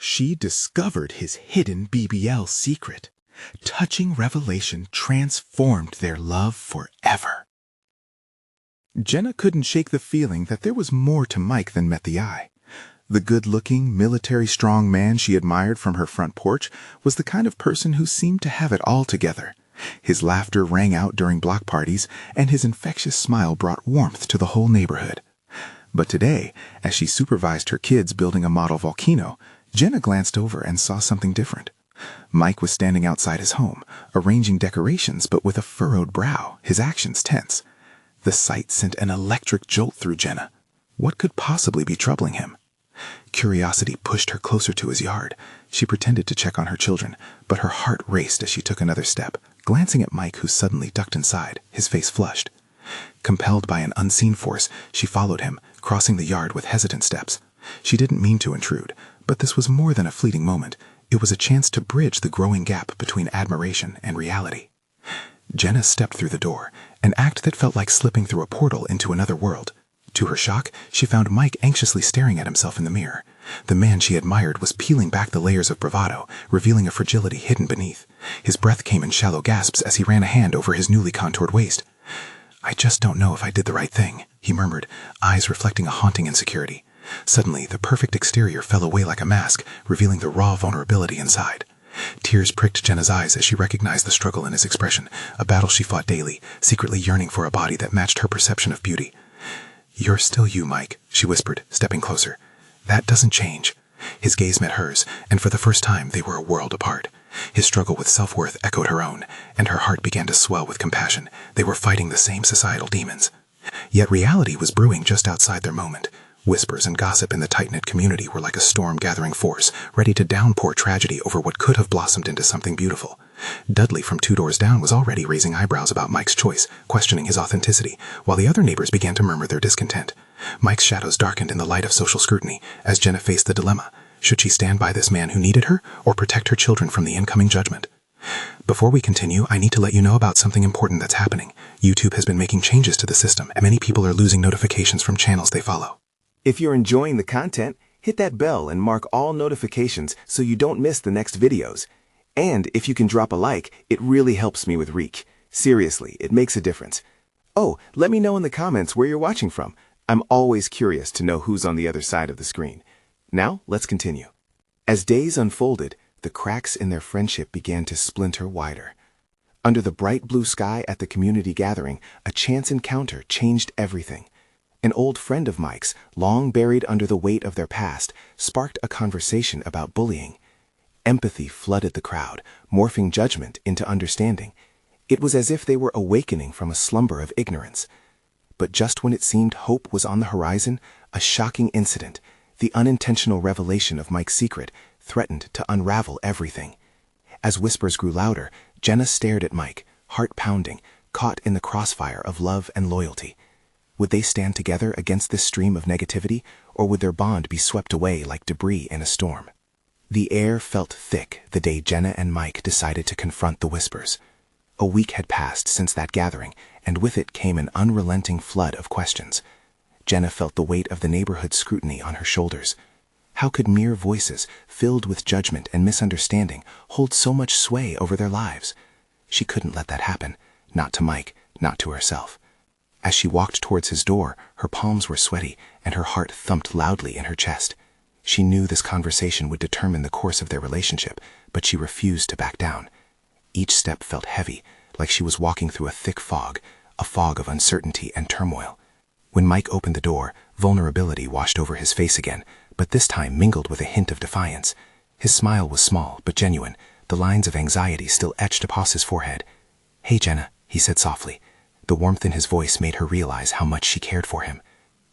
She discovered his hidden BBL secret. Touching revelation transformed their love forever. Jenna couldn't shake the feeling that there was more to Mike than met the eye. The good-looking, military-strong man she admired from her front porch was the kind of person who seemed to have it all together. His laughter rang out during block parties, and his infectious smile brought warmth to the whole neighborhood. But today, as she supervised her kids building a model volcano, Jenna glanced over and saw something different. Mike was standing outside his home, arranging decorations but with a furrowed brow, his actions tense. The sight sent an electric jolt through Jenna. What could possibly be troubling him? Curiosity pushed her closer to his yard. She pretended to check on her children, but her heart raced as she took another step, glancing at Mike, who suddenly ducked inside, his face flushed. Compelled by an unseen force, she followed him, crossing the yard with hesitant steps. She didn't mean to intrude, but this was more than a fleeting moment. It was a chance to bridge the growing gap between admiration and reality. Jenna stepped through the door, an act that felt like slipping through a portal into another world. To her shock, she found Mike anxiously staring at himself in the mirror. The man she admired was peeling back the layers of bravado, revealing a fragility hidden beneath. His breath came in shallow gasps as he ran a hand over his newly contoured waist. "I just don't know if I did the right thing," he murmured, eyes reflecting a haunting insecurity. Suddenly, the perfect exterior fell away like a mask, revealing the raw vulnerability inside. Tears pricked Jenna's eyes as she recognized the struggle in his expression, a battle she fought daily, secretly yearning for a body that matched her perception of beauty. "You're still you, Mike," she whispered, stepping closer. "That doesn't change." His gaze met hers, and for the first time they were a world apart. His struggle with self-worth echoed her own, and her heart began to swell with compassion. They were fighting the same societal demons. Yet reality was brewing just outside their moment. Whispers and gossip in the tight-knit community were like a storm-gathering force, ready to downpour tragedy over what could have blossomed into something beautiful. Dudley from 2 doors down was already raising eyebrows about Mike's choice, questioning his authenticity, while the other neighbors began to murmur their discontent. Mike's shadows darkened in the light of social scrutiny as Jenna faced the dilemma. Should she stand by this man who needed her, or protect her children from the incoming judgment? Before we continue, I need to let you know about something important that's happening. YouTube has been making changes to the system, and many people are losing notifications from channels they follow. If you're enjoying the content, hit that bell and mark all notifications so you don't miss the next videos. And if you can drop a like, it really helps me with reach. Seriously, it makes a difference. Oh, let me know in the comments where you're watching from. I'm always curious to know who's on the other side of the screen. Now, let's continue. As days unfolded, the cracks in their friendship began to splinter wider. Under the bright blue sky at the community gathering, a chance encounter changed everything. An old friend of Mike's, long buried under the weight of their past, sparked a conversation about bullying. Empathy flooded the crowd, morphing judgment into understanding. It was as if they were awakening from a slumber of ignorance. But just when it seemed hope was on the horizon, a shocking incident, the unintentional revelation of Mike's secret, threatened to unravel everything. As whispers grew louder, Jenna stared at Mike, heart pounding, caught in the crossfire of love and loyalty. Would they stand together against this stream of negativity, or would their bond be swept away like debris in a storm? The air felt thick the day Jenna and Mike decided to confront the whispers. A week had passed since that gathering, and with it came an unrelenting flood of questions. Jenna felt the weight of the neighborhood's scrutiny on her shoulders. How could mere voices, filled with judgment and misunderstanding, hold so much sway over their lives? She couldn't let that happen, not to Mike, not to herself. As she walked towards his door, her palms were sweaty and her heart thumped loudly in her chest. She knew this conversation would determine the course of their relationship, but she refused to back down. Each step felt heavy, like she was walking through a thick fog, a fog of uncertainty and turmoil. When Mike opened the door, vulnerability washed over his face again, but this time mingled with a hint of defiance. His smile was small but genuine, the lines of anxiety still etched across his forehead. "Hey, Jenna," he said softly. The warmth in his voice made her realize how much she cared for him.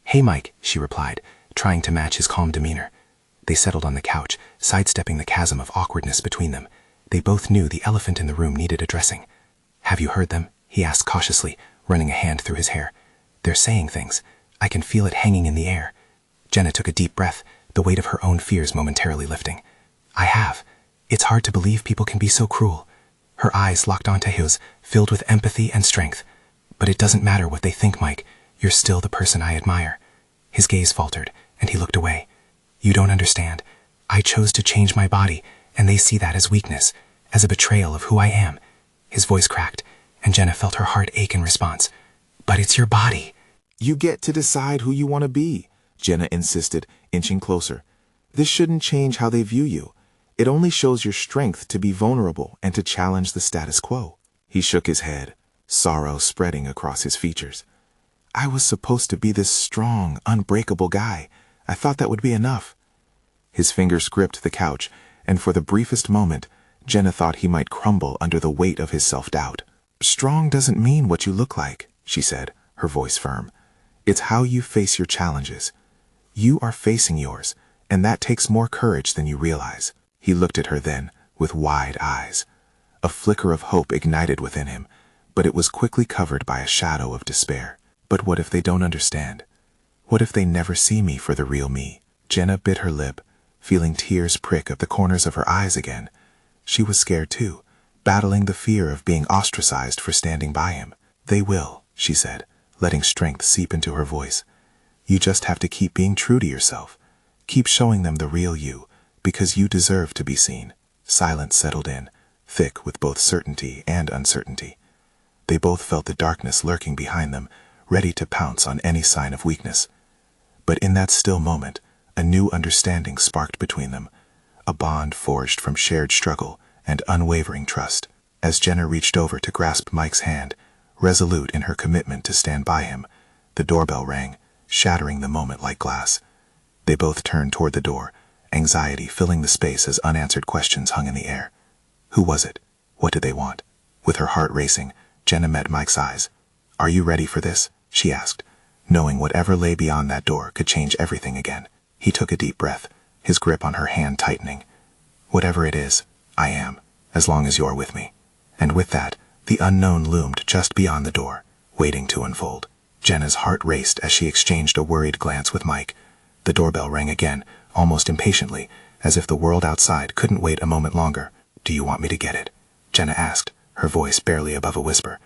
"Hey, Mike," she replied, trying to match his calm demeanor. They settled on the couch, sidestepping the chasm of awkwardness between them. They both knew the elephant in the room needed addressing. "Have you heard them?" he asked cautiously, running a hand through his hair. "They're saying things. I can feel it hanging in the air." Jenna took a deep breath, the weight of her own fears momentarily lifting. "I have. It's hard to believe people can be so cruel." Her eyes locked onto his, filled with empathy and strength. "But it doesn't matter what they think, Mike. You're still the person I admire." His gaze faltered, and he looked away. "You don't understand. I chose to change my body, and they see that as weakness, as a betrayal of who I am. His voice cracked, and Jenna felt her heart ache in response. But it's your body. You get to decide who you want to be, Jenna insisted, inching closer. This shouldn't change how they view you. It only shows your strength to be vulnerable and to challenge the status quo. He shook his head, sorrow spreading across his features. I was supposed to be this strong, unbreakable guy. I thought that would be enough. His fingers gripped the couch, and for the briefest moment, Jenna thought he might crumble under the weight of his self-doubt. Strong doesn't mean what you look like, she said, her voice firm. It's how you face your challenges. You are facing yours, and that takes more courage than you realize. He looked at her then, with wide eyes. A flicker of hope ignited within him, but it was quickly covered by a shadow of despair. But what if they don't understand? What if they never see me for the real me? Jenna bit her lip, feeling tears prick at the corners of her eyes again. She was scared too, battling the fear of being ostracized for standing by him. They will, she said, letting strength seep into her voice. You just have to keep being true to yourself. Keep showing them the real you, because you deserve to be seen. Silence settled in, thick with both certainty and uncertainty. They both felt the darkness lurking behind them, ready to pounce on any sign of weakness. But in that still moment, a new understanding sparked between them, a bond forged from shared struggle and unwavering trust. As Jenna reached over to grasp Mike's hand, resolute in her commitment to stand by him, the doorbell rang, shattering the moment like glass. They both turned toward the door, anxiety filling the space as unanswered questions hung in the air. Who was it? What did they want? With her heart racing, Jenna met Mike's eyes. Are you ready for this? She asked, knowing whatever lay beyond that door could change everything again. He took a deep breath, his grip on her hand tightening. Whatever it is, I am, as long as you're with me. And with that, the unknown loomed just beyond the door, waiting to unfold. Jenna's heart raced as she exchanged a worried glance with Mike. The doorbell rang again, almost impatiently, as if the world outside couldn't wait a moment longer. Do you want me to get it? Jenna asked, her voice barely above a whisper.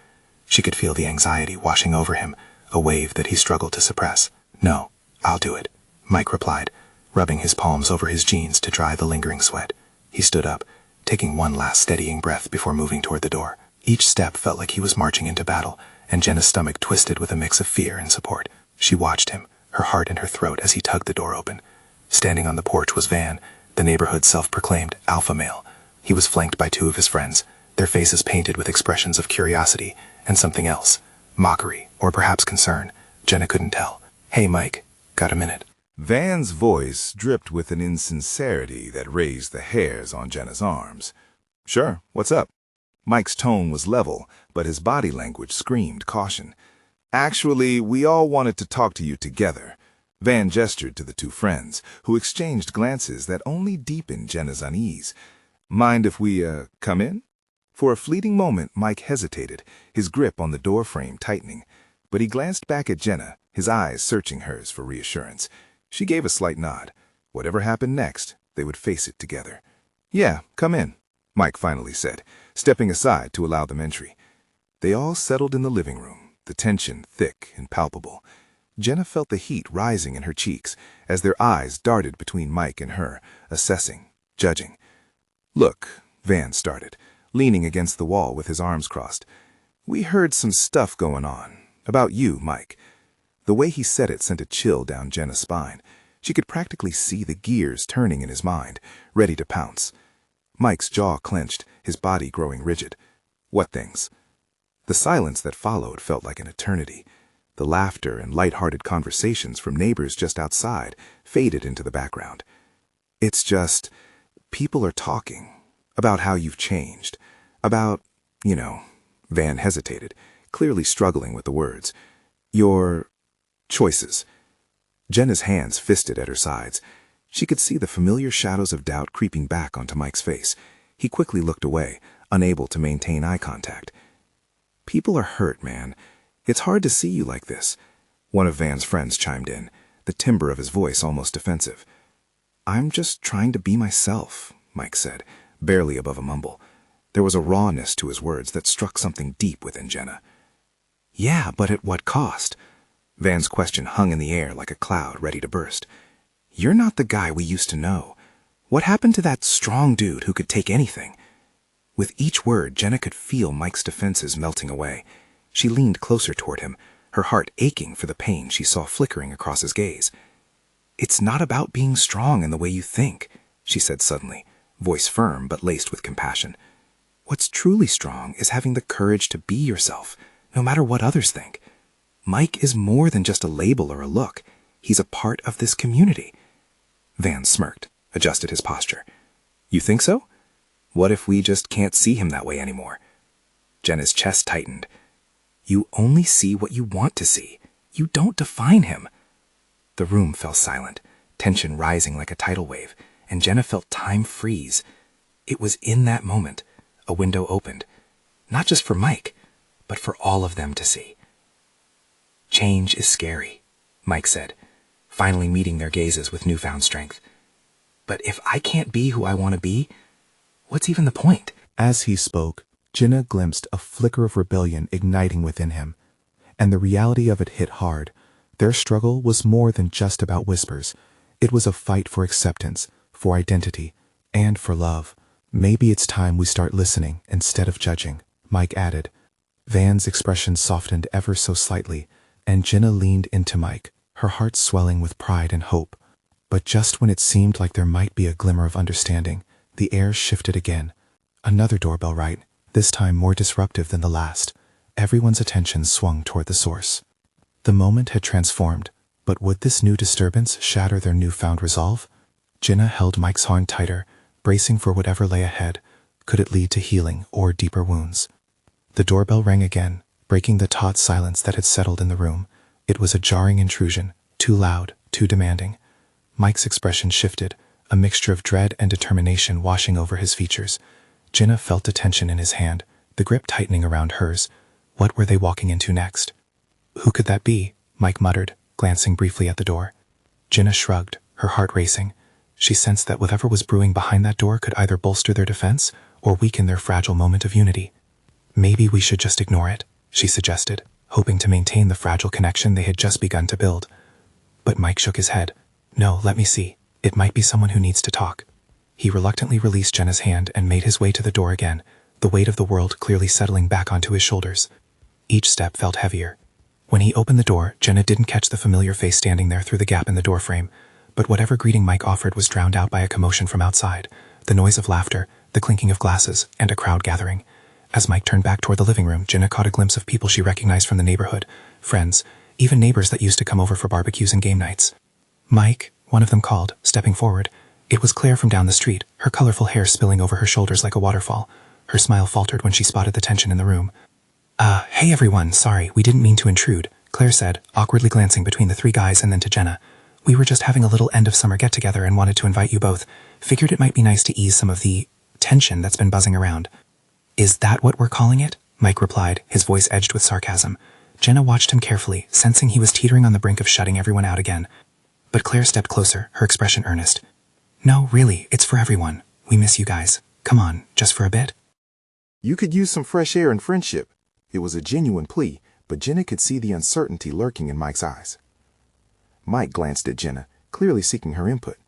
She could feel the anxiety washing over him, a wave that he struggled to suppress. No, I'll do it, Mike replied, rubbing his palms over his jeans to dry the lingering sweat. He stood up, taking one last steadying breath before moving toward the door. Each step felt like he was marching into battle, and Jenna's stomach twisted with a mix of fear and support. She watched him, her heart in her throat as he tugged the door open. Standing on the porch was Van, the neighborhood's self-proclaimed alpha male. He was flanked by two of his friends, their faces painted with expressions of curiosity and something else, mockery or perhaps concern. Jenna couldn't tell. Hey, Mike, got a minute? Van's voice dripped with an insincerity that raised the hairs on Jenna's arms. Sure, what's up? Mike's tone was level, but his body language screamed caution. Actually, we all wanted to talk to you together. Van gestured to the two friends, who exchanged glances that only deepened Jenna's unease. Mind if we, come in? For a fleeting moment, Mike hesitated, his grip on the doorframe tightening. But he glanced back at Jenna, his eyes searching hers for reassurance. She gave a slight nod. Whatever happened next, they would face it together. Yeah, come in, Mike finally said, stepping aside to allow them entry. They all settled in the living room, the tension thick and palpable. Jenna felt the heat rising in her cheeks as their eyes darted between Mike and her, assessing, judging. Look, Van started, leaning against the wall with his arms crossed. We heard some stuff going on. About you, Mike. The way he said it sent a chill down Jenna's spine. She could practically see the gears turning in his mind, ready to pounce. Mike's jaw clenched, his body growing rigid. What things? The silence that followed felt like an eternity. The laughter and light-hearted conversations from neighbors just outside faded into the background. It's just, people are talking about how you've changed, about, Van hesitated, clearly struggling with the words. Your choices. Jenna's hands fisted at her sides. She could see the familiar shadows of doubt creeping back onto Mike's face. He quickly looked away, unable to maintain eye contact. People are hurt, man. It's hard to see you like this. One of Van's friends chimed in, the timbre of his voice almost defensive. I'm just trying to be myself, Mike said, barely above a mumble. There was a rawness to his words that struck something deep within Jenna. Yeah, but at what cost? Van's question hung in the air like a cloud ready to burst. You're not the guy we used to know. What happened to that strong dude who could take anything? With each word, Jenna could feel Mike's defenses melting away. She leaned closer toward him, her heart aching for the pain she saw flickering across his gaze. "It's not about being strong in the way you think," she said suddenly, voice firm but laced with compassion. "What's truly strong is having the courage to be yourself, no matter what others think. Mike is more than just a label or a look. He's a part of this community." Van smirked, adjusted his posture. "You think so? What if we just can't see him that way anymore?" Jenna's chest tightened. "You only see what you want to see. You don't define him." The room fell silent, tension rising like a tidal wave, and Jenna felt time freeze. It was in that moment a window opened, not just for Mike, but for all of them to see. "Change is scary," Mike said, finally meeting their gazes with newfound strength. "But if I can't be who I want to be, what's even the point?" As he spoke, Jenna glimpsed a flicker of rebellion igniting within him, and the reality of it hit hard. Their struggle was more than just about whispers. It was a fight for acceptance, for identity, and for love. "Maybe it's time we start listening instead of judging," Mike added. Van's expression softened ever so slightly, and Jenna leaned into Mike, her heart swelling with pride and hope. But just when it seemed like there might be a glimmer of understanding, the air shifted again. Another doorbell rang, this time more disruptive than the last. Everyone's attention swung toward the source. The moment had transformed, but would this new disturbance shatter their newfound resolve? Jenna held Mike's arm tighter, bracing for whatever lay ahead. Could it lead to healing or deeper wounds? The doorbell rang again, breaking the taut silence that had settled in the room. It was a jarring intrusion, too loud, too demanding. Mike's expression shifted, a mixture of dread and determination washing over his features. Jenna felt the tension in his hand, the grip tightening around hers. What were they walking into next? "Who could that be?" Mike muttered, glancing briefly at the door. Jenna shrugged, her heart racing. She sensed that whatever was brewing behind that door could either bolster their defense or weaken their fragile moment of unity. "Maybe we should just ignore it," she suggested, hoping to maintain the fragile connection they had just begun to build. But Mike shook his head. "No, let me see. It might be someone who needs to talk." He reluctantly released Jenna's hand and made his way to the door again, the weight of the world clearly settling back onto his shoulders. Each step felt heavier. When he opened the door, Jenna didn't catch the familiar face standing there through the gap in the doorframe, but whatever greeting Mike offered was drowned out by a commotion from outside, the noise of laughter, the clinking of glasses, and a crowd gathering. As Mike turned back toward the living room, Jenna caught a glimpse of people she recognized from the neighborhood, friends, even neighbors that used to come over for barbecues and game nights. "Mike," one of them called, stepping forward. It was Claire from down the street, her colorful hair spilling over her shoulders like a waterfall. Her smile faltered when she spotted the tension in the room. Hey everyone, sorry, we didn't mean to intrude," Claire said, awkwardly glancing between the three guys and then to Jenna. "We were just having a little end-of-summer get-together and wanted to invite you both. Figured it might be nice to ease some of the tension that's been buzzing around." "Is that what we're calling it?" Mike replied, his voice edged with sarcasm. Jenna watched him carefully, sensing he was teetering on the brink of shutting everyone out again. But Claire stepped closer, her expression earnest. "No, really, it's for everyone. We miss you guys. Come on, just for a bit." You could use some fresh air and friendship. It was a genuine plea, but Jenna could see the uncertainty lurking in Mike's eyes. Mike glanced at Jenna, clearly seeking her input.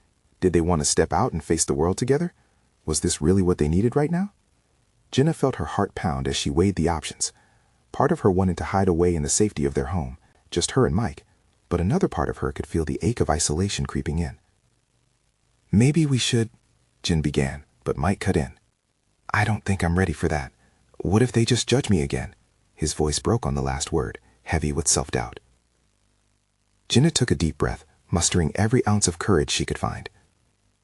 Did they want to step out and face the world together? Was this really what they needed right now? Jenna felt her heart pound as she weighed the options. Part of her wanted to hide away in the safety of their home, just her and Mike, but another part of her could feel the ache of isolation creeping in. "Maybe we should," Jen began, but Mike cut in. "I don't think I'm ready for that. What if they just judge me again?" His voice broke on the last word, heavy with self-doubt. Jenna took a deep breath, mustering every ounce of courage she could find.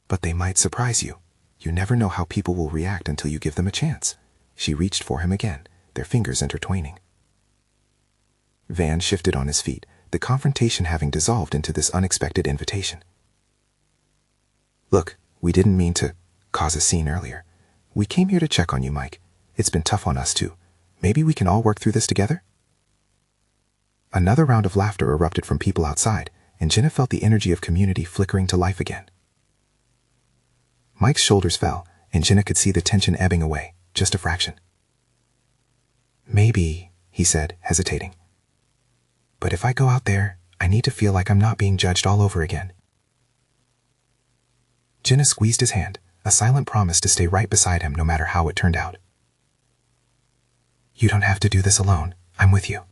"But they might surprise you. You never know how people will react until you give them a chance." She reached for him again, their fingers intertwining. Van shifted on his feet, the confrontation having dissolved into this unexpected invitation. "Look, we didn't mean to cause a scene earlier. We came here to check on you, Mike. It's been tough on us too. Maybe we can all work through this together?" Another round of laughter erupted from people outside, and Jenna felt the energy of community flickering to life again. Mike's shoulders fell, and Jenna could see the tension ebbing away, just a fraction. "Maybe," he said, hesitating. "But if I go out there, I need to feel like I'm not being judged all over again." Jenna squeezed his hand, a silent promise to stay right beside him no matter how it turned out. You don't have to do this alone. I'm with you.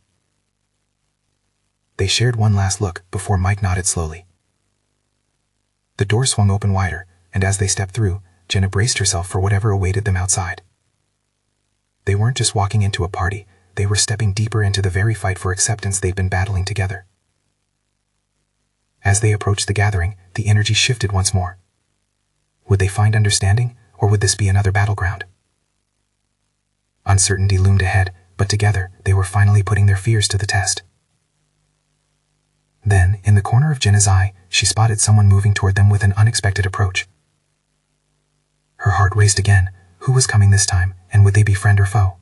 They shared one last look before Mike nodded slowly. The door swung open wider, and as they stepped through, Jenna braced herself for whatever awaited them outside. They weren't just walking into a party, they were stepping deeper into the very fight for acceptance they'd been battling together. As they approached the gathering, the energy shifted once more. Would they find understanding, or would this be another battleground? Uncertainty loomed ahead, but together they were finally putting their fears to the test. Then, in the corner of Jenna's eye, she spotted someone moving toward them with an unexpected approach. Her heart raced again. Who was coming this time, and would they be friend or foe?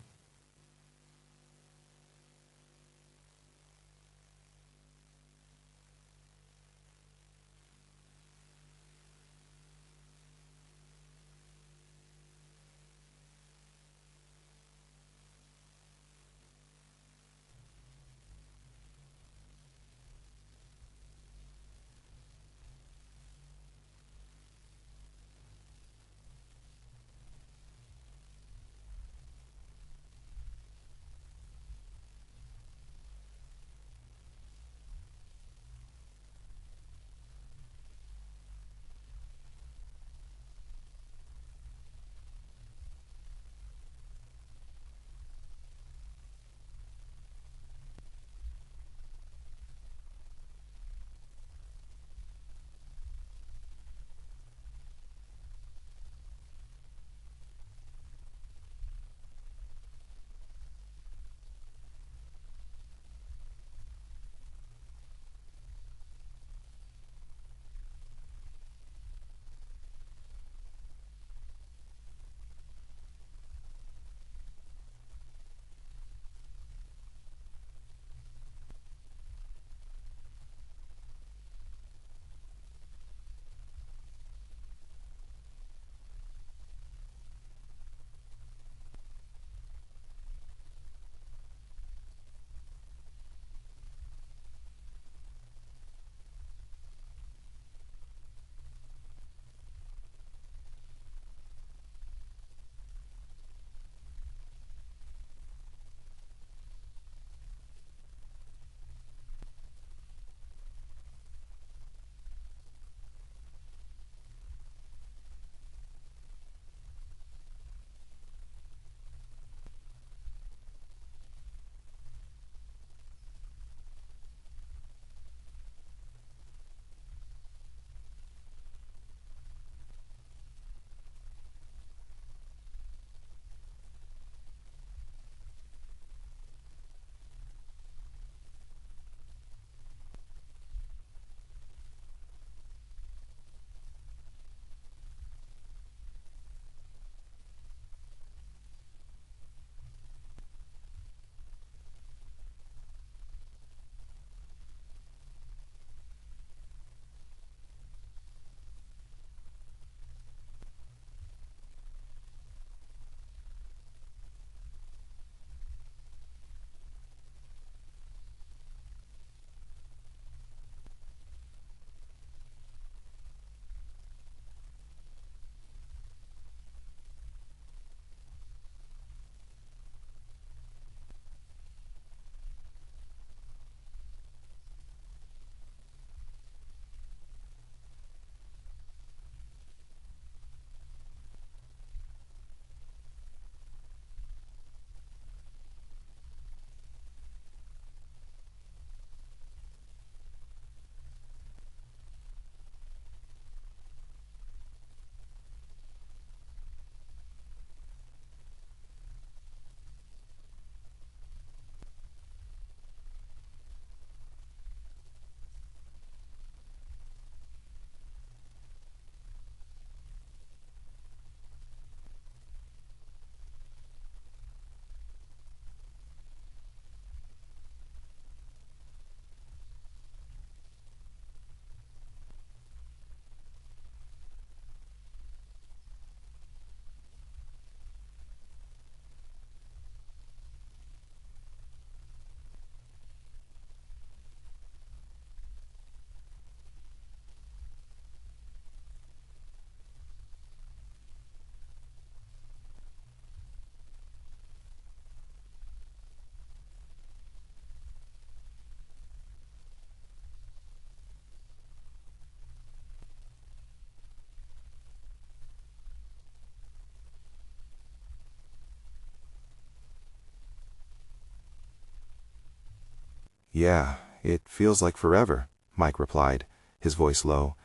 Yeah, it feels like forever, Mike replied, his voice low.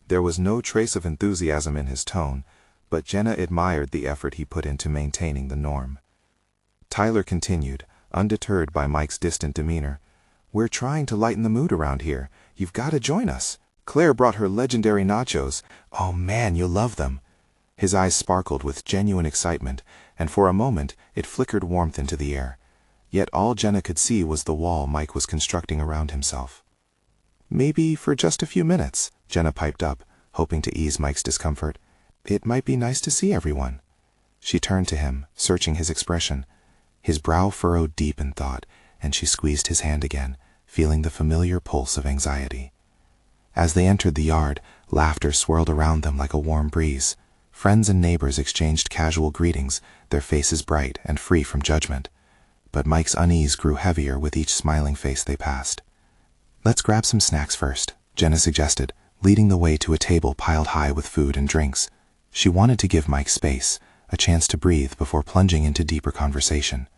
There was no trace of enthusiasm in his tone, but Jenna admired the effort he put into maintaining the norm. Tyler continued, undeterred by Mike's distant demeanor. We're trying to lighten the mood around here. You've got to join us. Claire brought her legendary nachos. Oh man, you'll love them. His eyes sparkled with genuine excitement, and for a moment it flickered warmth into the air. Yet all Jenna could see was the wall Mike was constructing around himself. Maybe for just a few minutes, Jenna piped up, hoping to ease Mike's discomfort. It might be nice to see everyone. She turned to him, searching his expression. His brow furrowed deep in thought, and she squeezed his hand again, feeling the familiar pulse of anxiety. As they entered the yard, laughter swirled around them like a warm breeze. Friends and neighbors exchanged casual greetings, their faces bright and free from judgment. But Mike's unease grew heavier with each smiling face they passed. Let's grab some snacks first, Jenna suggested, leading the way to a table piled high with food and drinks. She wanted to give Mike space, a chance to breathe before plunging into deeper conversation.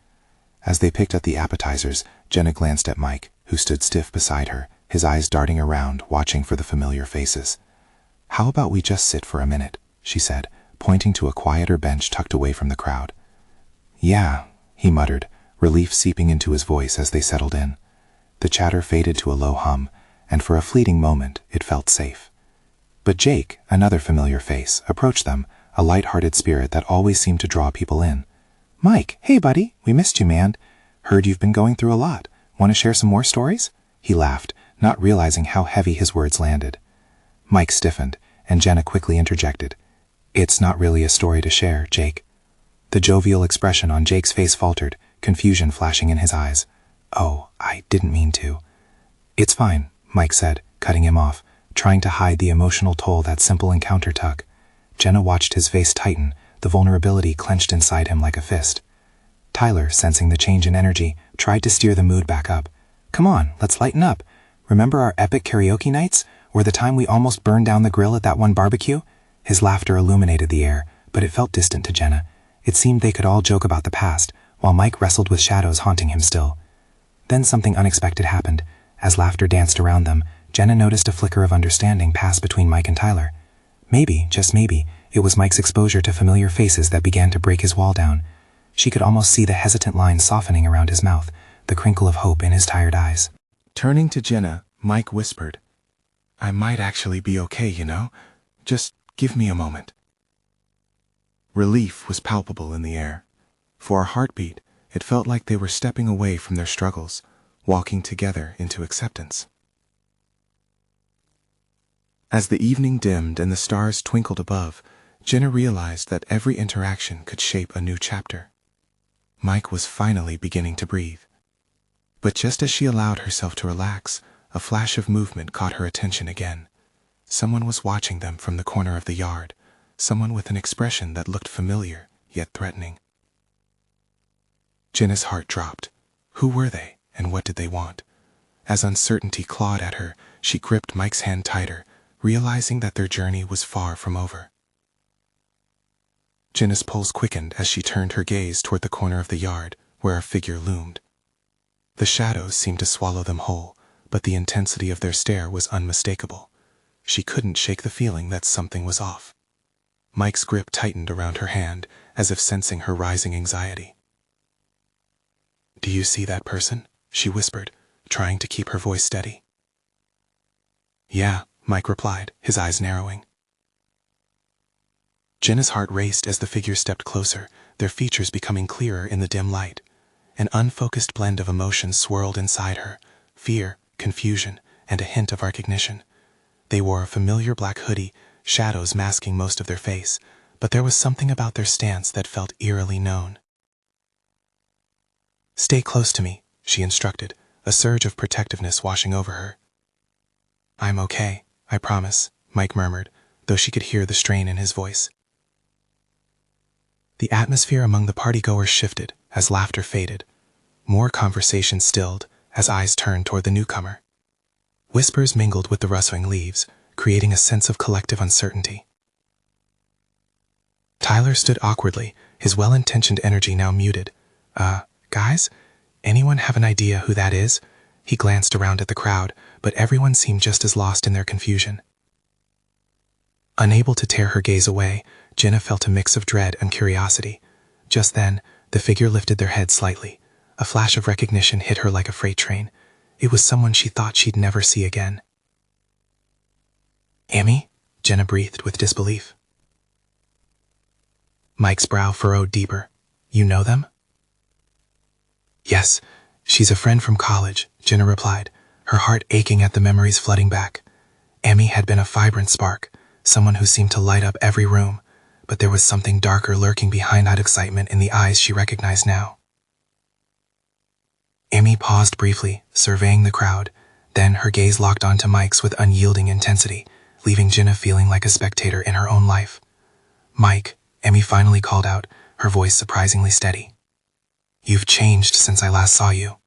As they picked at the appetizers, Jenna glanced at Mike, who stood stiff beside her, his eyes darting around, watching for the familiar faces. How about we just sit for a minute, she said, pointing to a quieter bench tucked away from the crowd. Yeah, he muttered, relief seeping into his voice as they settled in. The chatter faded to a low hum, and for a fleeting moment it felt safe. But Jake, another familiar face, approached them, a light-hearted spirit that always seemed to draw people in. Mike, hey buddy, we missed you, man. Heard you've been going through a lot. Want to share some more stories? He laughed, not realizing how heavy his words landed. Mike stiffened, and Jenna quickly interjected. It's not really a story to share, Jake. The jovial expression on Jake's face faltered, confusion flashing in his eyes. Oh, I didn't mean to. It's fine, Mike said, cutting him off, trying to hide the emotional toll that simple encounter took. Jenna watched his face tighten, the vulnerability clenched inside him like a fist. Tyler, sensing the change in energy, tried to steer the mood back up. Come on, let's lighten up. Remember our epic karaoke nights? Or the time we almost burned down the grill at that one barbecue? His laughter illuminated the air, but it felt distant to Jenna. It seemed they could all joke about the past, while Mike wrestled with shadows haunting him still. Then something unexpected happened. As laughter danced around them, Jenna noticed a flicker of understanding pass between Mike and Tyler. Maybe, just maybe, it was Mike's exposure to familiar faces that began to break his wall down. She could almost see the hesitant lines softening around his mouth, the crinkle of hope in his tired eyes. Turning to Jenna, Mike whispered, I might actually be okay, you know? Just give me a moment. Relief was palpable in the air. For a heartbeat, it felt like they were stepping away from their struggles, walking together into acceptance. As the evening dimmed and the stars twinkled above, Jenna realized that every interaction could shape a new chapter. Mike was finally beginning to breathe. But just as she allowed herself to relax, a flash of movement caught her attention again. Someone was watching them from the corner of the yard, someone with an expression that looked familiar, yet threatening. Jenna's heart dropped. Who were they, and what did they want? As uncertainty clawed at her, she gripped Mike's hand tighter, realizing that their journey was far from over. Jenna's pulse quickened as she turned her gaze toward the corner of the yard, where a figure loomed. The shadows seemed to swallow them whole, but the intensity of their stare was unmistakable. She couldn't shake the feeling that something was off. Mike's grip tightened around her hand, as if sensing her rising anxiety. Do you see that person? She whispered, trying to keep her voice steady. Yeah, Mike replied, his eyes narrowing. Jenna's heart raced as the figure stepped closer, their features becoming clearer in the dim light. An unfocused blend of emotions swirled inside her, fear, confusion, and a hint of recognition. They wore a familiar black hoodie, shadows masking most of their face, but there was something about their stance that felt eerily known. Stay close to me, she instructed, a surge of protectiveness washing over her. I'm okay, I promise, Mike murmured, though she could hear the strain in his voice. The atmosphere among the partygoers shifted as laughter faded. More conversation stilled as eyes turned toward the newcomer. Whispers mingled with the rustling leaves, creating a sense of collective uncertainty. Tyler stood awkwardly, his well-intentioned energy now muted. Guys? Anyone have an idea who that is? He glanced around at the crowd, but everyone seemed just as lost in their confusion. Unable to tear her gaze away, Jenna felt a mix of dread and curiosity. Just then, the figure lifted their head slightly. A flash of recognition hit her like a freight train. It was someone she thought she'd never see again. "Amy?" Jenna breathed with disbelief. Mike's brow furrowed deeper. "You know them?" "Yes, she's a friend from college," Jenna replied, her heart aching at the memories flooding back. Amy had been a vibrant spark, someone who seemed to light up every room, but there was something darker lurking behind that excitement in the eyes she recognized now. Amy paused briefly, surveying the crowd, then her gaze locked onto Mike's with unyielding intensity, leaving Jenna feeling like a spectator in her own life. "Mike," Amy finally called out, her voice surprisingly steady. "You've changed since I last saw you."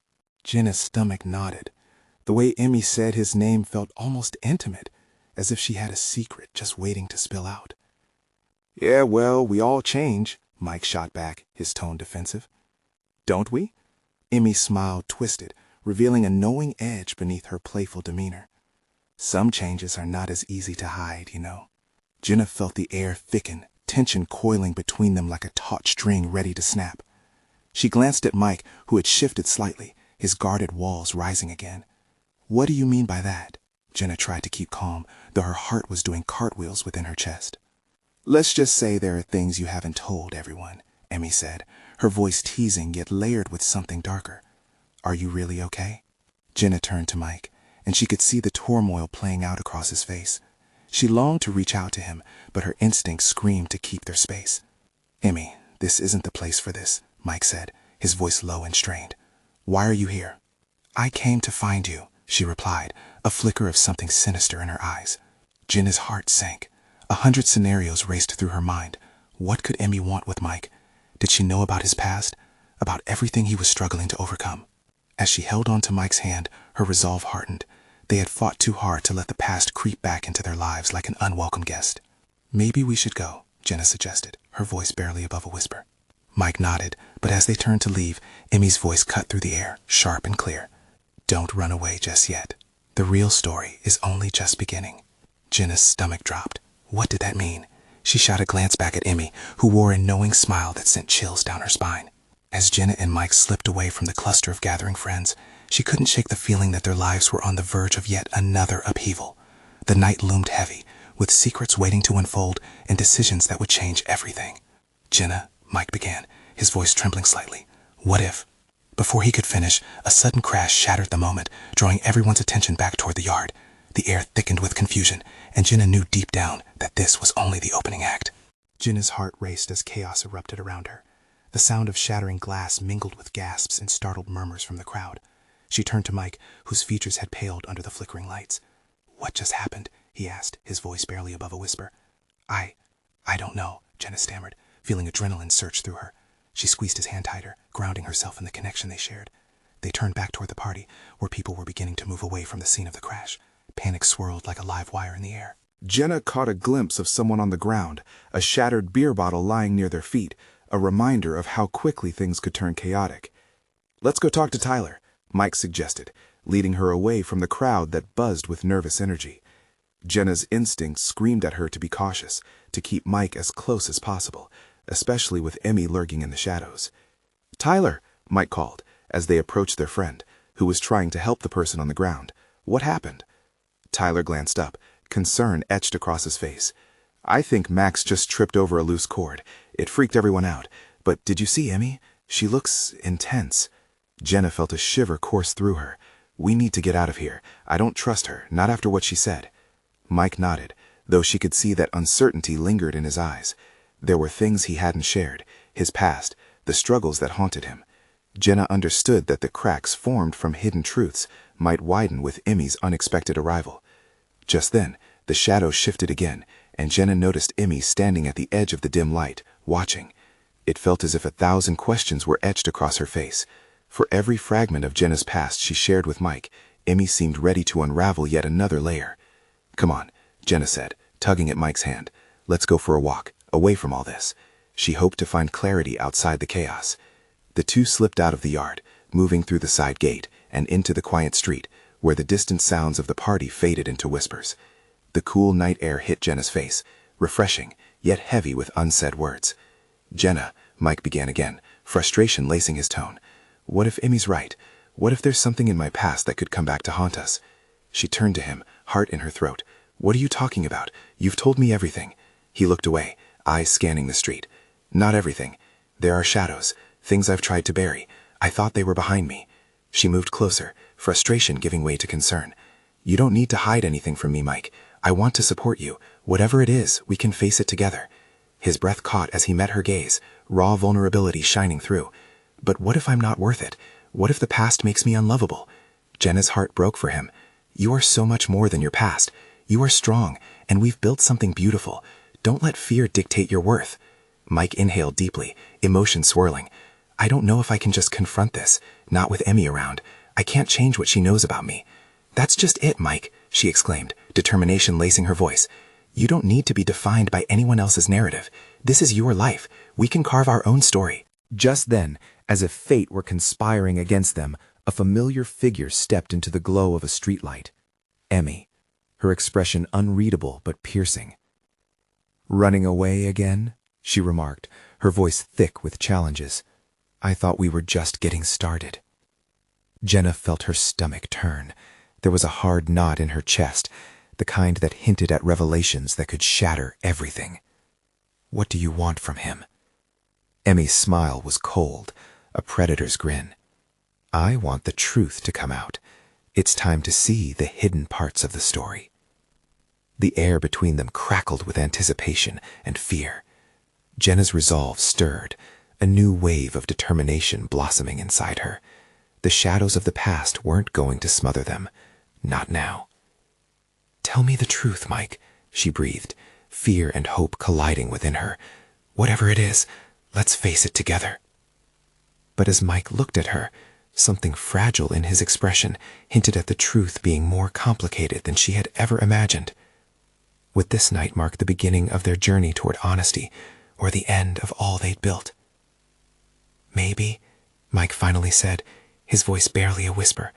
Jenna's stomach knotted. The way Emmy said his name felt almost intimate, as if she had a secret just waiting to spill out. "Yeah, well, we all change," Mike shot back, his tone defensive. "Don't we?" Emmy's smile twisted, revealing a knowing edge beneath her playful demeanor. "Some changes are not as easy to hide, you know." Jenna felt the air thicken, tension coiling between them like a taut string ready to snap. She glanced at Mike, who had shifted slightly, his guarded walls rising again. "What do you mean by that?" Jenna tried to keep calm, though her heart was doing cartwheels within her chest. "Let's just say there are things you haven't told everyone," Emmy said, her voice teasing yet layered with something darker. "Are you really okay?" Jenna turned to Mike, and she could see the turmoil playing out across his face. She longed to reach out to him, but her instincts screamed to keep their space. "Emmy, this isn't the place for this," Mike said, his voice low and strained. "Why are you here?" "I came to find you," she replied, a flicker of something sinister in her eyes. Jenna's heart sank. 100 scenarios raced through her mind. What could Emmy want with Mike? Did she know about his past? About everything he was struggling to overcome? As she held on to Mike's hand, her resolve hardened. They had fought too hard to let the past creep back into their lives like an unwelcome guest. "Maybe we should go," Jenna suggested, her voice barely above a whisper. Mike nodded, but as they turned to leave, Emmy's voice cut through the air, sharp and clear. "Don't run away just yet. The real story is only just beginning." Jenna's stomach dropped. What did that mean? She shot a glance back at Emmy, who wore a knowing smile that sent chills down her spine. As Jenna and Mike slipped away from the cluster of gathering friends, she couldn't shake the feeling that their lives were on the verge of yet another upheaval. The night loomed heavy, with secrets waiting to unfold and decisions that would change everything. "Jenna," Mike began, his voice trembling slightly. "What if—" Before he could finish, a sudden crash shattered the moment, drawing everyone's attention back toward the yard. The air thickened with confusion, and Jenna knew deep down that this was only the opening act. Jenna's heart raced as chaos erupted around her. The sound of shattering glass mingled with gasps and startled murmurs from the crowd. She turned to Mike, whose features had paled under the flickering lights. "What just happened?" he asked, his voice barely above a whisper. I don't know," Jenna stammered, feeling adrenaline surge through her. She squeezed his hand tighter, grounding herself in the connection they shared. They turned back toward the party, where people were beginning to move away from the scene of the crash. Panic swirled like a live wire in the air. Jenna caught a glimpse of someone on the ground, a shattered beer bottle lying near their feet, a reminder of how quickly things could turn chaotic. "Let's go talk to Tyler," Mike suggested, leading her away from the crowd that buzzed with nervous energy. Jenna's instincts screamed at her to be cautious, to keep Mike as close as possible, especially with Emmy lurking in the shadows. "Tyler," Mike called, as they approached their friend, who was trying to help the person on the ground. "What happened?" Tyler glanced up, concern etched across his face. "I think Max just tripped over a loose cord. It freaked everyone out. But did you see Emmy? She looks intense." Jenna felt a shiver course through her. "We need to get out of here. I don't trust her, not after what she said." Mike nodded, though she could see that uncertainty lingered in his eyes. There were things he hadn't shared, his past, the struggles that haunted him. Jenna understood that the cracks formed from hidden truths might widen with Emmy's unexpected arrival. Just then, the shadow shifted again, and Jenna noticed Emmy standing at the edge of the dim light, watching. It felt as if 1,000 questions were etched across her face. For every fragment of Jenna's past she shared with Mike, Emmy seemed ready to unravel yet another layer. "Come on," Jenna said, tugging at Mike's hand. "Let's go for a walk, away from all this." She hoped to find clarity outside the chaos. The two slipped out of the yard, moving through the side gate, and into the quiet street, where the distant sounds of the party faded into whispers. The cool night air hit Jenna's face, refreshing, yet heavy with unsaid words. "Jenna," Mike began again, frustration lacing his tone. "What if Emmy's right? What if there's something in my past that could come back to haunt us?" She turned to him, heart in her throat. "What are you talking about? You've told me everything." He looked away, eyes scanning the street. "Not everything. There are shadows, things I've tried to bury. I thought they were behind me." She moved closer, frustration giving way to concern. "You don't need to hide anything from me, Mike. I want to support you. Whatever it is, we can face it together." His breath caught as he met her gaze, raw vulnerability shining through. "But what if I'm not worth it? What if the past makes me unlovable?" Jenna's heart broke for him. "You are so much more than your past. You are strong, and we've built something beautiful. Don't let fear dictate your worth." Mike inhaled deeply, emotion swirling. "I don't know if I can just confront this, not with Emmy around. I can't change what she knows about me." "That's just it, Mike," she exclaimed, determination lacing her voice. "You don't need to be defined by anyone else's narrative. This is your life. We can carve our own story." Just then, as if fate were conspiring against them, a familiar figure stepped into the glow of a streetlight. Emmy, her expression unreadable but piercing. "Running away again?" she remarked, her voice thick with challenges. "I thought we were just getting started." Jenna felt her stomach turn. There was a hard knot in her chest, the kind that hinted at revelations that could shatter everything. "What do you want from him?" Emmy's smile was cold, a predator's grin. "I want the truth to come out. It's time to see the hidden parts of the story." The air between them crackled with anticipation and fear. Jenna's resolve stirred, a new wave of determination blossoming inside her. The shadows of the past weren't going to smother them. Not now. "Tell me the truth, Mike," she breathed, fear and hope colliding within her. "Whatever it is, let's face it together." But as Mike looked at her, something fragile in his expression hinted at the truth being more complicated than she had ever imagined. Would this night mark the beginning of their journey toward honesty, or the end of all they'd built? "Maybe," Mike finally said, his voice barely a whisper,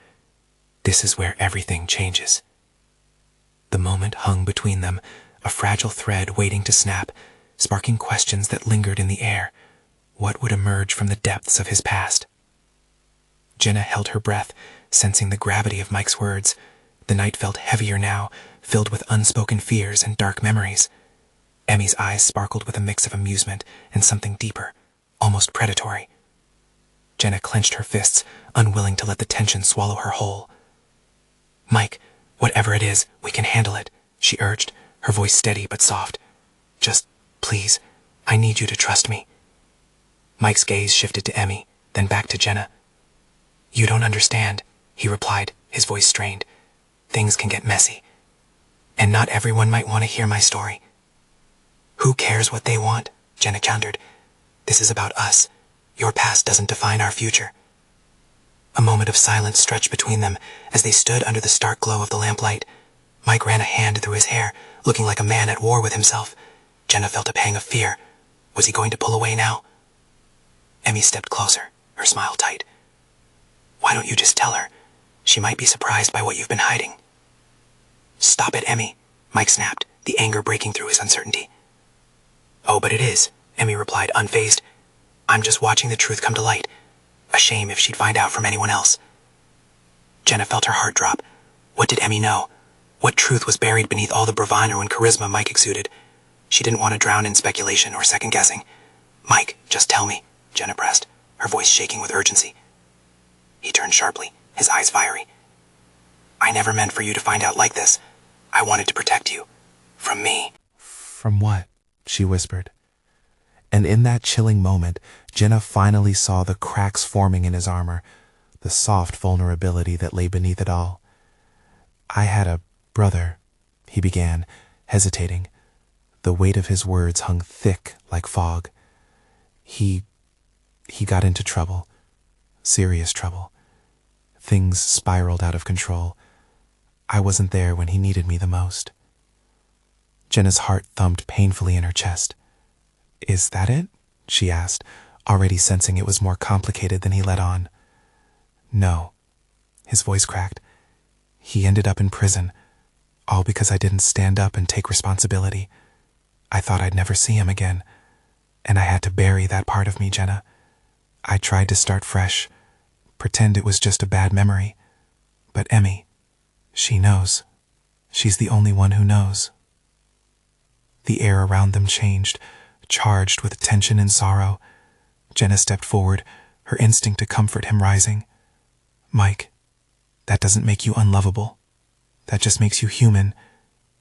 "this is where everything changes." The moment hung between them, a fragile thread waiting to snap, sparking questions that lingered in the air. What would emerge from the depths of his past? Jenna held her breath, sensing the gravity of Mike's words. The night felt heavier now, filled with unspoken fears and dark memories. Emmy's eyes sparkled with a mix of amusement and something deeper, almost predatory. Jenna clenched her fists, unwilling to let the tension swallow her whole. "Mike, whatever it is, we can handle it," she urged, her voice steady but soft. "Just, please, I need you to trust me." Mike's gaze shifted to Emmy, then back to Jenna. "You don't understand," he replied, his voice strained. "Things can get messy. And not everyone might want to hear my story." "Who cares what they want?" Jenna countered. "This is about us. Your past doesn't define our future." A moment of silence stretched between them as they stood under the stark glow of the lamplight. Mike ran a hand through his hair, looking like a man at war with himself. Jenna felt a pang of fear. Was he going to pull away now? Emmy stepped closer, her smile tight. "Why don't you just tell her? She might be surprised by what you've been hiding." "Stop it, Emmy," Mike snapped, the anger breaking through his uncertainty. "Oh, but it is," Emmy replied, unfazed. "I'm just watching the truth come to light. A shame if she'd find out from anyone else." Jenna felt her heart drop. What did Emmy know? What truth was buried beneath all the bravado and charisma Mike exuded? She didn't want to drown in speculation or second-guessing. "Mike, just tell me," Jenna pressed, her voice shaking with urgency. He turned sharply, his eyes fiery. "I never meant for you to find out like this. I wanted to protect you. From me." "From what?" she whispered. And in that chilling moment, Jenna finally saw the cracks forming in his armor, the soft vulnerability that lay beneath it all. "I had a brother," he began, hesitating. The weight of his words hung thick like fog. He got into trouble. Serious trouble. Things spiraled out of control. I wasn't there when he needed me the most." Jenna's heart thumped painfully in her chest. "Is that it?" she asked, already sensing it was more complicated than he let on. "No," His voice cracked. He ended up in prison, all because I didn't stand up and take responsibility. I thought I'd never see him again, and I had to bury that part of me, Jenna. I tried to start fresh, pretend it was just a bad memory. But Emmy, she knows. She's the only one who knows. The air around them changed, charged with tension and sorrow. Jenna stepped forward, her instinct to comfort him rising. Mike, that doesn't make you unlovable. That just makes you human.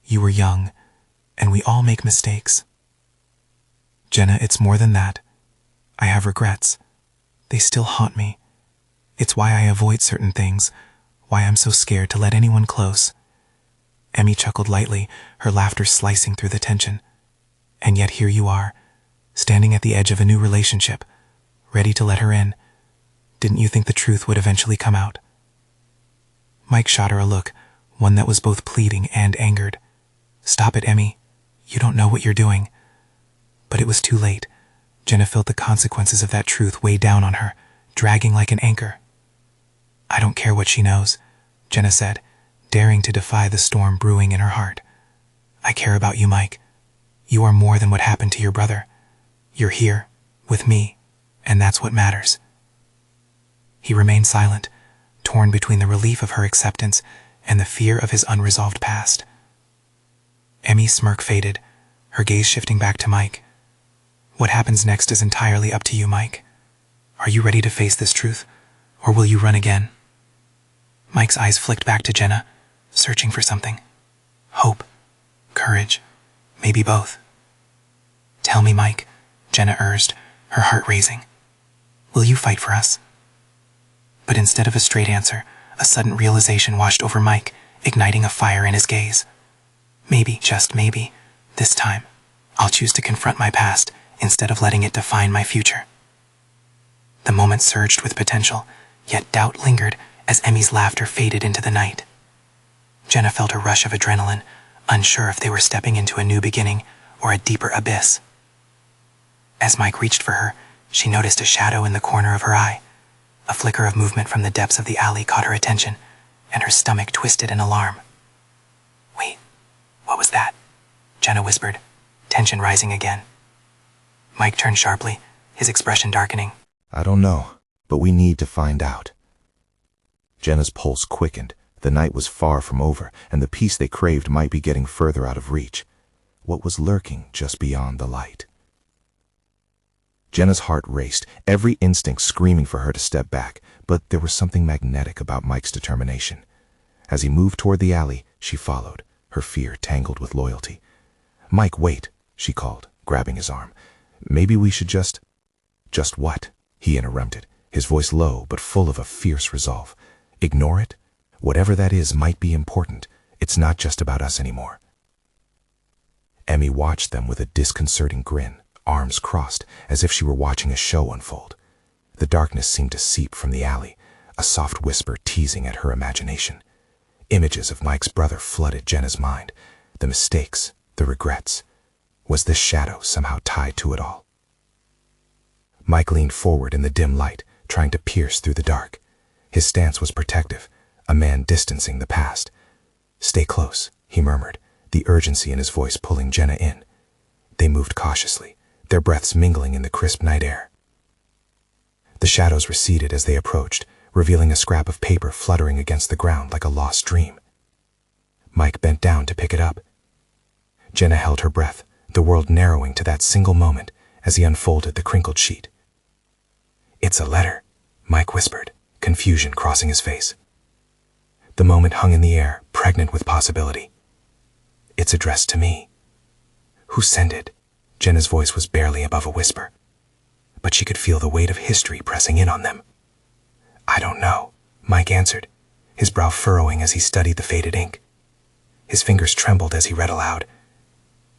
You were young, and we all make mistakes. Jenna, it's more than that. I have regrets. They still haunt me. It's why I avoid certain things, why I'm so scared to let anyone close. Emmy chuckled lightly, her laughter slicing through the tension. And yet here you are, standing at the edge of a new relationship, ready to let her in. Didn't you think the truth would eventually come out? Mike shot her a look, one that was both pleading and angered. Stop it, Emmy. You don't know what you're doing. But it was too late. Jenna felt the consequences of that truth weigh down on her, dragging like an anchor. I don't care what she knows, Jenna said, daring to defy the storm brewing in her heart. I care about you, Mike. You are more than what happened to your brother. You're here, with me, and that's what matters. He remained silent, torn between the relief of her acceptance and the fear of his unresolved past. Emmy's smirk faded, her gaze shifting back to Mike. What happens next is entirely up to you, Mike. Are you ready to face this truth, or will you run again? Mike's eyes flicked back to Jenna, searching for something. Hope, courage, maybe both. Tell me, Mike, Jenna urged, her heart racing. Will you fight for us? But instead of a straight answer, a sudden realization washed over Mike, igniting a fire in his gaze. Maybe, just maybe, this time, I'll choose to confront my past instead of letting it define my future. The moment surged with potential, yet doubt lingered as Emmy's laughter faded into the night. Jenna felt a rush of adrenaline, unsure if they were stepping into a new beginning or a deeper abyss. As Mike reached for her, she noticed a shadow in the corner of her eye. A flicker of movement from the depths of the alley caught her attention, and her stomach twisted in alarm. Wait, what was that? Jenna whispered, tension rising again. Mike turned sharply, his expression darkening. I don't know, but we need to find out. Jenna's pulse quickened. The night was far from over, and the peace they craved might be getting further out of reach. What was lurking just beyond the light? Jenna's heart raced, every instinct screaming for her to step back, but there was something magnetic about Mike's determination. As he moved toward the alley, she followed, her fear tangled with loyalty. Mike, wait, she called, grabbing his arm. Maybe we should just... Just what? He interrupted, his voice low but full of a fierce resolve. Ignore it? Whatever that is might be important. It's not just about us anymore. Emmy watched them with a disconcerting grin, arms crossed, as if she were watching a show unfold. The darkness seemed to seep from the alley, a soft whisper teasing at her imagination. Images of Mike's brother flooded Jenna's mind, the mistakes, the regrets. Was this shadow somehow tied to it all? Mike leaned forward in the dim light, trying to pierce through the dark. His stance was protective, a man distancing the past. Stay close, he murmured, the urgency in his voice pulling Jenna in. They moved cautiously, their breaths mingling in the crisp night air. The shadows receded as they approached, revealing a scrap of paper fluttering against the ground like a lost dream. Mike bent down to pick it up. Jenna held her breath, the world narrowing to that single moment as he unfolded the crinkled sheet. It's a letter, Mike whispered, confusion crossing his face. The moment hung in the air, pregnant with possibility. It's addressed to me. Who sent it? Jenna's voice was barely above a whisper, but she could feel the weight of history pressing in on them. I don't know, Mike answered, his brow furrowing as he studied the faded ink. His fingers trembled as he read aloud.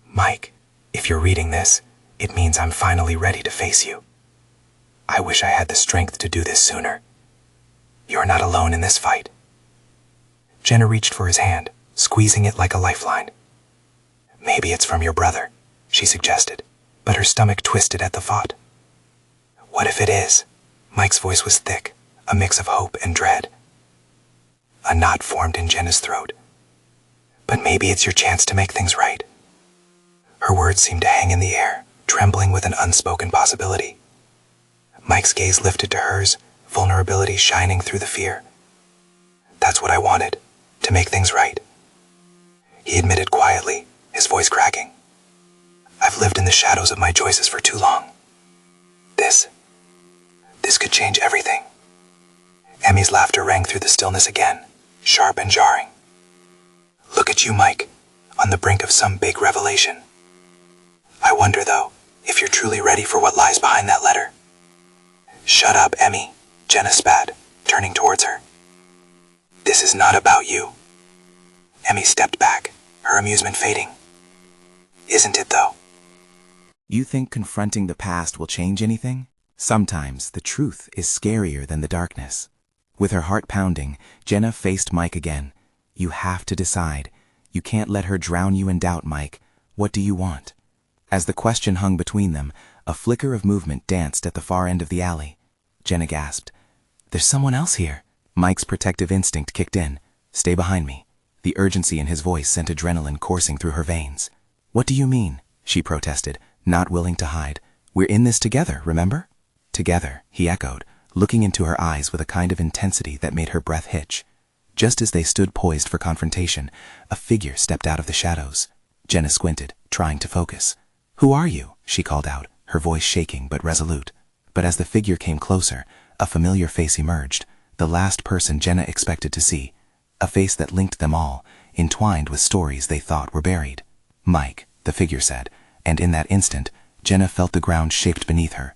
Mike, if you're reading this, it means I'm finally ready to face you. I wish I had the strength to do this sooner. You're not alone in this fight. Jenna reached for his hand, squeezing it like a lifeline. Maybe it's from your brother, she suggested, but her stomach twisted at the thought. What if it is? Mike's voice was thick, a mix of hope and dread. A knot formed in Jenna's throat. But maybe it's your chance to make things right. Her words seemed to hang in the air, trembling with an unspoken possibility. Mike's gaze lifted to hers, vulnerability shining through the fear. That's what I wanted, to make things right. He admitted quietly, his voice cracking. I've lived in the shadows of my choices for too long. This could change everything. Emmy's laughter rang through the stillness again, sharp and jarring. Look at you, Mike, on the brink of some big revelation. I wonder, though, if you're truly ready for what lies behind that letter. Shut up, Emmy, Jenna spat, turning towards her. This is not about you. Emmy stepped back, her amusement fading. Isn't it, though? You think confronting the past will change anything? Sometimes the truth is scarier than the darkness. With her heart pounding, Jenna faced Mike again. You have to decide. You can't let her drown you in doubt, Mike. What do you want? As the question hung between them, a flicker of movement danced at the far end of the alley. Jenna gasped. There's someone else here. Mike's protective instinct kicked in. Stay behind me. The urgency in his voice sent adrenaline coursing through her veins. What do you mean? She protested, not willing to hide. We're in this together, remember? Together, he echoed, looking into her eyes with a kind of intensity that made her breath hitch. Just as they stood poised for confrontation, a figure stepped out of the shadows. Jenna squinted, trying to focus. Who are you? She called out, her voice shaking but resolute. But as the figure came closer, a familiar face emerged, the last person Jenna expected to see. A face that linked them all, entwined with stories they thought were buried. Mike, the figure said, and in that instant, Jenna felt the ground shaped beneath her.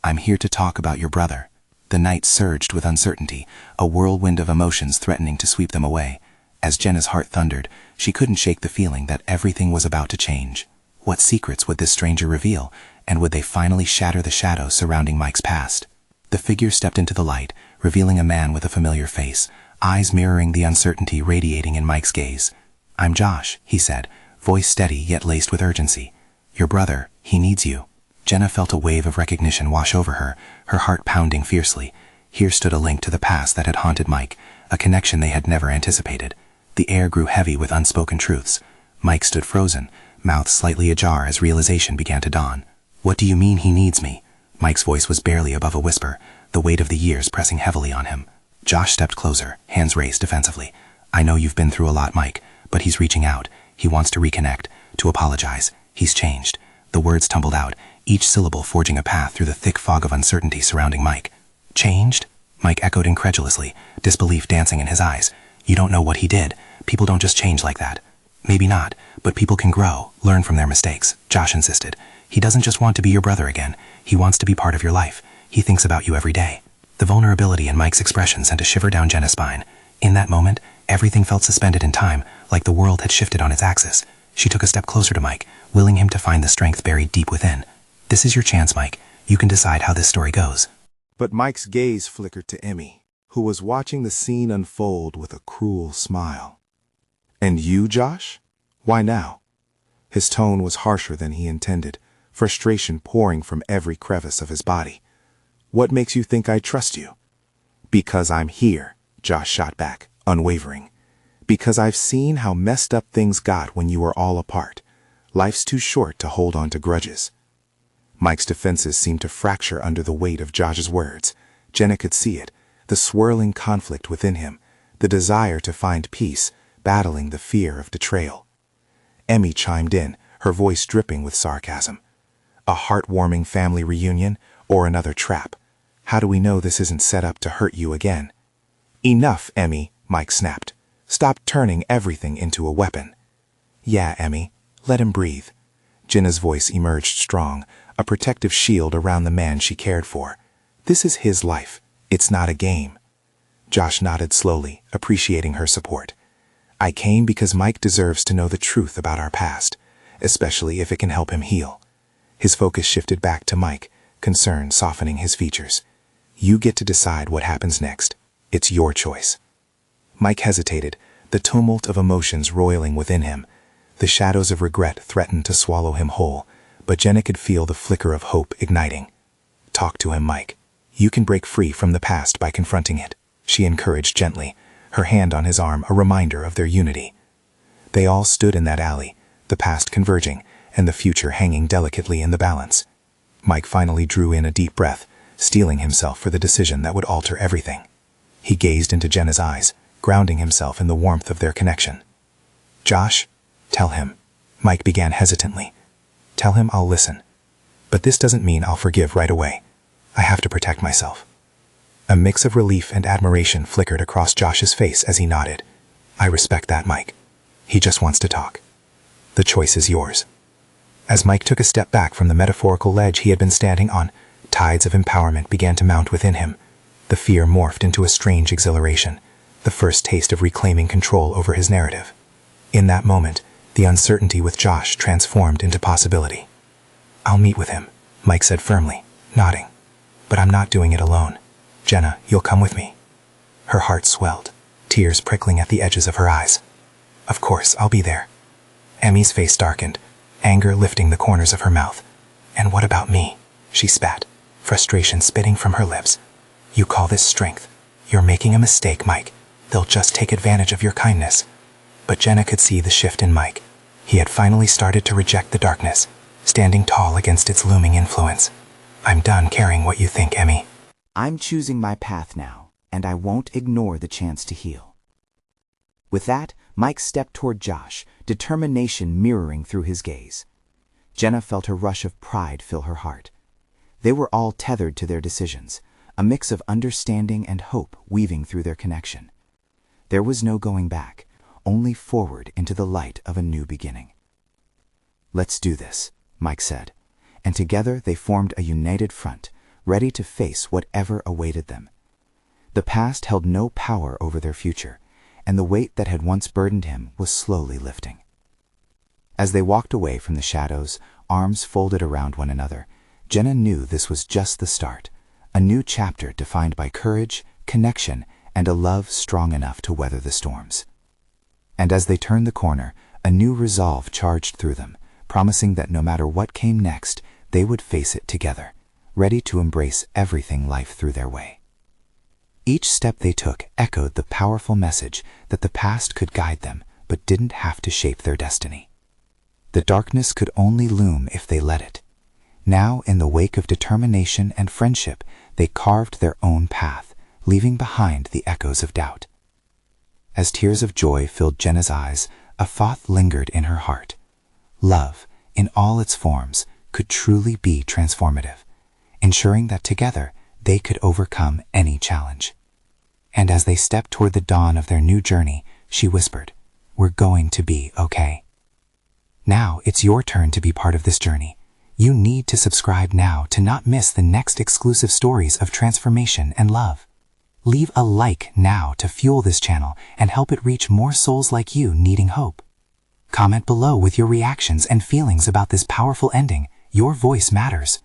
I'm here to talk about your brother. The night surged with uncertainty, a whirlwind of emotions threatening to sweep them away. As Jenna's heart thundered, she couldn't shake the feeling that everything was about to change. What secrets would this stranger reveal, and would they finally shatter the shadows surrounding Mike's past? The figure stepped into the light, revealing a man with a familiar face, eyes mirroring the uncertainty radiating in Mike's gaze. I'm Josh, he said, voice steady yet laced with urgency. Your brother, he needs you. Jenna felt a wave of recognition wash over her, her heart pounding fiercely. Here stood a link to the past that had haunted Mike, a connection they had never anticipated. The air grew heavy with unspoken truths. Mike stood frozen, mouth slightly ajar as realization began to dawn. What do you mean he needs me? Mike's voice was barely above a whisper, the weight of the years pressing heavily on him. Josh stepped closer, hands raised defensively. I know you've been through a lot, Mike, but he's reaching out. He wants to reconnect, to apologize. He's changed. The words tumbled out, each syllable forging a path through the thick fog of uncertainty surrounding Mike. Changed? Mike echoed incredulously, disbelief dancing in his eyes. You don't know what he did. People don't just change like that. Maybe not, but people can grow, learn from their mistakes, Josh insisted. He doesn't just want to be your brother again. He wants to be part of your life. He thinks about you every day. The vulnerability in Mike's expression sent a shiver down Jenna's spine. In that moment, everything felt suspended in time, like the world had shifted on its axis. She took a step closer to Mike, willing him to find the strength buried deep within. This is your chance, Mike. You can decide how this story goes. But Mike's gaze flickered to Emmy, who was watching the scene unfold with a cruel smile. And you, Josh? Why now? His tone was harsher than he intended, frustration pouring from every crevice of his body. What makes you think I trust you? Because I'm here, Josh shot back, unwavering. Because I've seen how messed up things got when you were all apart. Life's too short to hold on to grudges. Mike's defenses seemed to fracture under the weight of Josh's words. Jenna could see it, the swirling conflict within him, the desire to find peace, battling the fear of betrayal. Emmy chimed in, her voice dripping with sarcasm. A heartwarming family reunion, or another trap? How do we know this isn't set up to hurt you again? Enough, Emmy, Mike snapped. Stop turning everything into a weapon. Yeah, Emmy, let him breathe. Jenna's voice emerged strong, a protective shield around the man she cared for. This is his life. It's not a game. Josh nodded slowly, appreciating her support. I came because Mike deserves to know the truth about our past, especially if it can help him heal. His focus shifted back to Mike, concern softening his features. You get to decide what happens next. It's your choice. Mike hesitated, the tumult of emotions roiling within him. The shadows of regret threatened to swallow him whole, but Jenna could feel the flicker of hope igniting. Talk to him, Mike. You can break free from the past by confronting it, she encouraged gently, her hand on his arm a reminder of their unity. They all stood in that alley, the past converging and the future hanging delicately in the balance. Mike finally drew in a deep breath, steeling himself for the decision that would alter everything. He gazed into Jenna's eyes, grounding himself in the warmth of their connection. "Josh, tell him," Mike began hesitantly. "Tell him I'll listen. But this doesn't mean I'll forgive right away. I have to protect myself." A mix of relief and admiration flickered across Josh's face as he nodded. "I respect that, Mike. He just wants to talk. The choice is yours." As Mike took a step back from the metaphorical ledge he had been standing on, tides of empowerment began to mount within him. The fear morphed into a strange exhilaration, the first taste of reclaiming control over his narrative. In that moment, the uncertainty with Josh transformed into possibility. "I'll meet with him," Mike said firmly, nodding. "But I'm not doing it alone. Jenna, you'll come with me." Her heart swelled, tears prickling at the edges of her eyes. "Of course, I'll be there." Emmy's face darkened, anger lifting the corners of her mouth. "And what about me?" she spat, frustration spitting from her lips. "You call this strength? You're making a mistake, Mike. They'll just take advantage of your kindness." But Jenna could see the shift in Mike. He had finally started to reject the darkness, standing tall against its looming influence. "I'm done caring what you think, Emmy." "I'm choosing my path now, and I won't ignore the chance to heal." With that, Mike stepped toward Josh, determination mirroring through his gaze. Jenna felt a rush of pride fill her heart. They were all tethered to their decisions, a mix of understanding and hope weaving through their connection. There was no going back, only forward into the light of a new beginning. "Let's do this," Mike said, and together they formed a united front, ready to face whatever awaited them. The past held no power over their future, and the weight that had once burdened him was slowly lifting. As they walked away from the shadows, arms folded around one another, Jenna knew this was just the start, a new chapter defined by courage, connection, and a love strong enough to weather the storms. And as they turned the corner, a new resolve charged through them, promising that no matter what came next, they would face it together, ready to embrace everything life threw their way. Each step they took echoed the powerful message that the past could guide them, but didn't have to shape their destiny. The darkness could only loom if they let it. Now, in the wake of determination and friendship, they carved their own path, leaving behind the echoes of doubt. As tears of joy filled Jenna's eyes, a thought lingered in her heart. Love, in all its forms, could truly be transformative, ensuring that together they could overcome any challenge. And as they stepped toward the dawn of their new journey, she whispered, "We're going to be okay." Now it's your turn to be part of this journey. You need to subscribe now to not miss the next exclusive stories of transformation and love. Leave a like now to fuel this channel and help it reach more souls like you needing hope. Comment below with your reactions and feelings about this powerful ending. Your voice matters.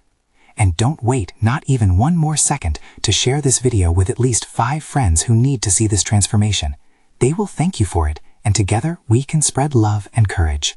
And don't wait not even one more second to share this video with at least 5 friends who need to see this transformation. They will thank you for it, and together we can spread love and courage.